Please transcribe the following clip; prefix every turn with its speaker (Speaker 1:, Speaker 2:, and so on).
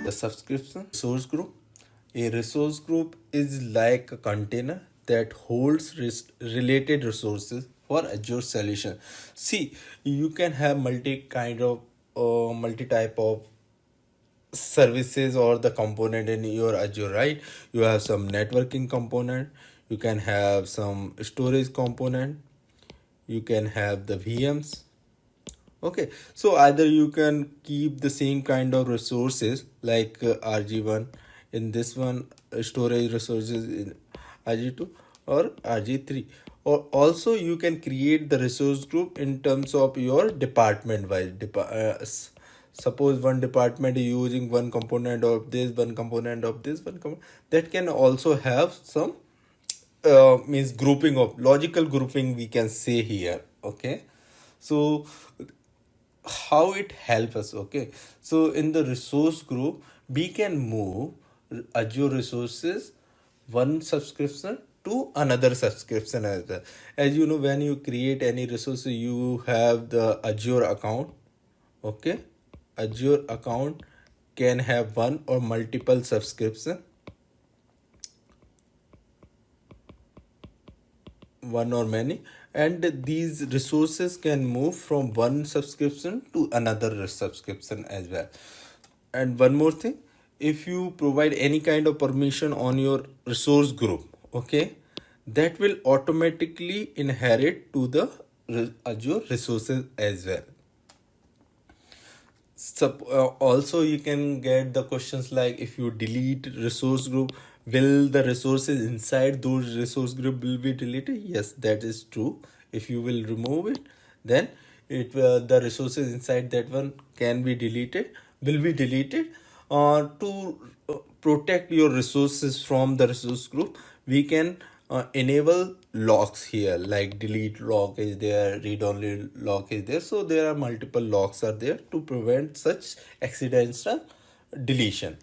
Speaker 1: The subscription resource group. A resource group is like a container that holds related resources for Azure solution. See, you can have multi type of services or the component in your Azure, right? You have some networking component, you can have some storage component, you can have the VMs. Okay, so either you can keep the same kind of resources like RG1 in this one, storage resources in RG2 or RG3, or also you can create the resource group in terms of your department wise. Suppose one department is using one component of this, one component of this, that can also have some means grouping of logical grouping, we can say here. Okay, so how it helps us. Okay, so in the resource group we can move Azure resources one subscription to another subscription as well. As you know, when you create any resources, you have the Azure account. Okay, Azure account can have one or multiple subscription, one or many, and these resources can move from one subscription to another subscription as well. And one more thing, if you provide any kind of permission on your resource group, okay, that will automatically inherit to the Azure resources as well. Also you can get the questions like, if you delete resource group, will the resources inside those resource group will be deleted? Yes, that is true. If you will remove it, then it will, the resources inside that one can be deleted, will be deleted. To protect your resources from the resource group, we can enable locks here, like delete lock is there, read only lock is there. So there are multiple locks are there to prevent such accidental deletion.